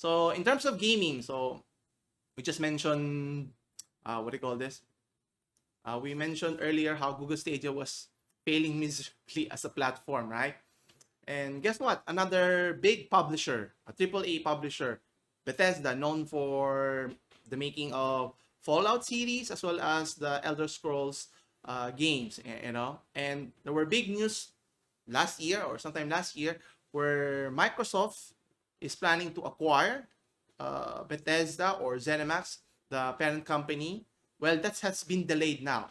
So in terms of gaming, so we just mentioned, what do you call this? We mentioned earlier how Google Stadia was failing miserably as a platform, right? And guess what? Another big publisher, a AAA publisher, Bethesda, known for the making of Fallout series as well as the Elder Scrolls games, you know. And there were big news last year or sometime last year where Microsoft is planning to acquire Bethesda or ZeniMax, the parent company. Well, that has been delayed now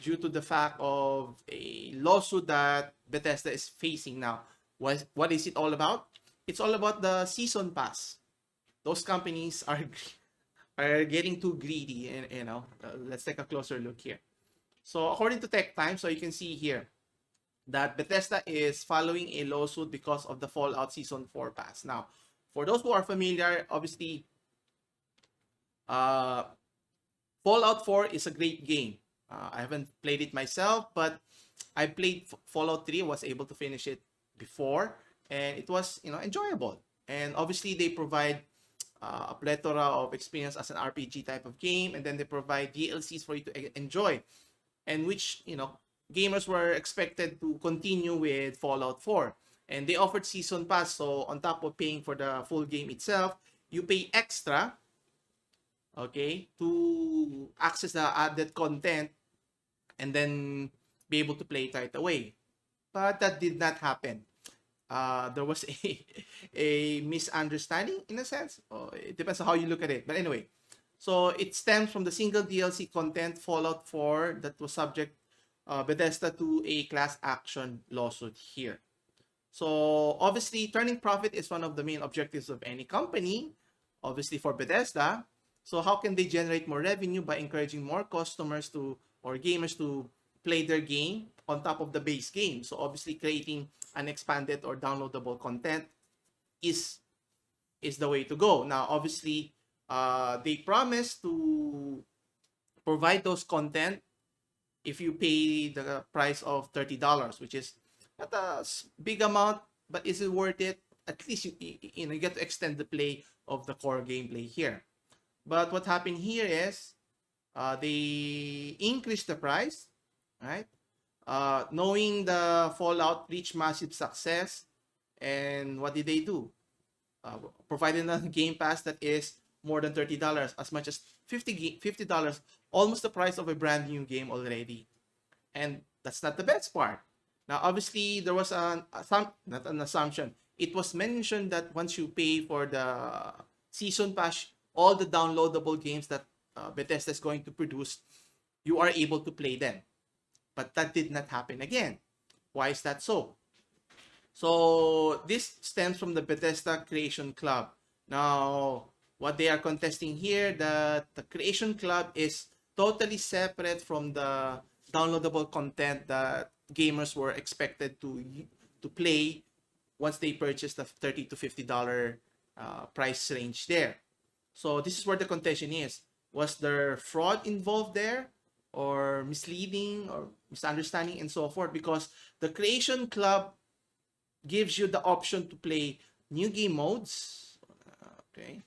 due to the fact of a lawsuit that Bethesda is facing now. What is it all about? It's all about the season pass. Those companies are getting too greedy, and you know. Let's take a closer look here. So according to Tech Time, so you can see here that Bethesda is following a lawsuit because of the Fallout Season 4 pass. Now, for those who are familiar, obviously, uh, Fallout 4 is a great game. I haven't played it myself, but I played Fallout 3, was able to finish it before, and it was, you know, enjoyable. And obviously, they provide a plethora of experience as an RPG type of game, and then they provide DLCs for you to enjoy, and which, you know, gamers were expected to continue with Fallout 4. And they offered season pass, so on top of paying for the full game itself, you pay extra, okay, to access the added content and then be able to play it right away. But that did not happen. There was a misunderstanding in a sense. Oh, it depends on how you look at it. But anyway, so it stems from the single DLC content Fallout 4 that was subject Bethesda to a class action lawsuit here. So obviously, turning profit is one of the main objectives of any company. Obviously, for Bethesda, so how can they generate more revenue by encouraging more customers to or gamers to play their game on top of the base game? So obviously, creating an expanded or downloadable content is the way to go. Now, obviously, they promise to provide those content if you pay the price of $30, which is not a big amount, but is it worth it? At least you know, you get to extend the play of the core gameplay here. But what happened here is they increased the price, right? Knowing the Fallout reached massive success, and what did they do? Providing a Game Pass that is more than $30, as much as $50, almost the price of a brand new game already. And that's not the best part. Now, obviously, there was not an assumption. It was mentioned that once you pay for the season pass, all the downloadable games that Bethesda is going to produce, you are able to play them. But that did not happen again. Why is that so? So this stems from the Bethesda Creation Club. Now, what they are contesting here, that the Creation Club is totally separate from the downloadable content that gamers were expected to play once they purchased the $30 to $50 price range there. So this is where the contention is. Was there fraud involved there, or misleading or misunderstanding and so forth? Because the Creation Club gives you the option to play new game modes. Okay.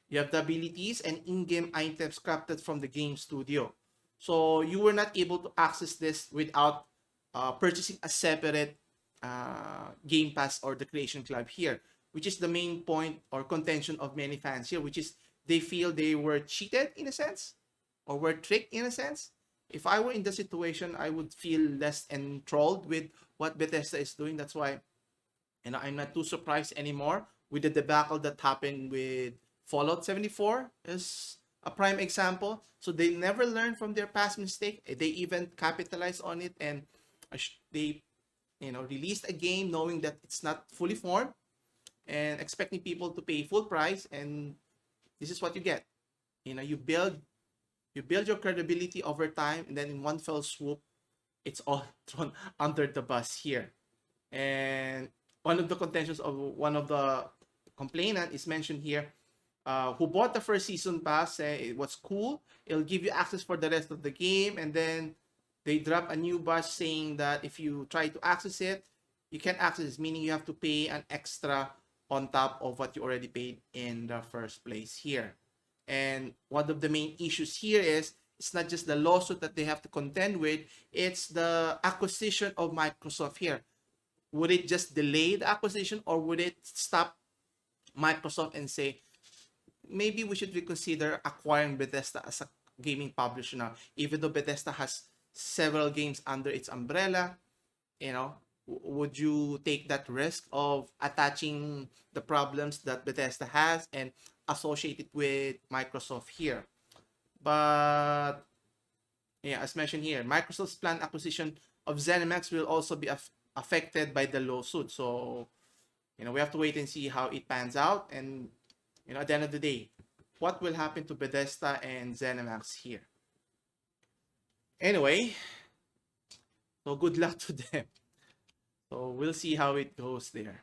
You have the abilities and in-game items crafted from the game studio. So you were not able to access this without purchasing a separate Game Pass or the Creation Club here, which is the main point or contention of many fans here, which is they feel they were cheated in a sense or were tricked in a sense. If I were in the situation, I would feel less enthralled with what Bethesda is doing. That's why, and I'm not too surprised anymore with the debacle that happened with Fallout 74 is a prime example. So they never learned from their past mistake. They even capitalized on it, and they, you know, released a game knowing that it's not fully formed and expecting people to pay full price, and this is what you get. You know, you build your credibility over time, and then in one fell swoop, it's all thrown under the bus here. And one of the contentions of one of the complainant is mentioned here, who bought the first season pass, say it was cool, it'll give you access for the rest of the game, and then they drop a new batch saying that if you try to access it, you can't access it, meaning you have to pay an extra on top of what you already paid in the first place here. And one of the main issues here is it's not just the lawsuit that they have to contend with, it's the acquisition of Microsoft here. Would it just delay the acquisition, or would it stop Microsoft and say, maybe we should reconsider acquiring Bethesda as a gaming publisher now, even though Bethesda has several games under its umbrella? You know, would you take that risk of attaching the problems that Bethesda has and associate it with Microsoft here? But yeah, as mentioned here, Microsoft's planned acquisition of ZeniMax will also be affected by the lawsuit. So, we have to wait and see how it pans out. And, at the end of the day, what will happen to Bethesda and ZeniMax here? Anyway, so good luck to them. So we'll see how it goes there.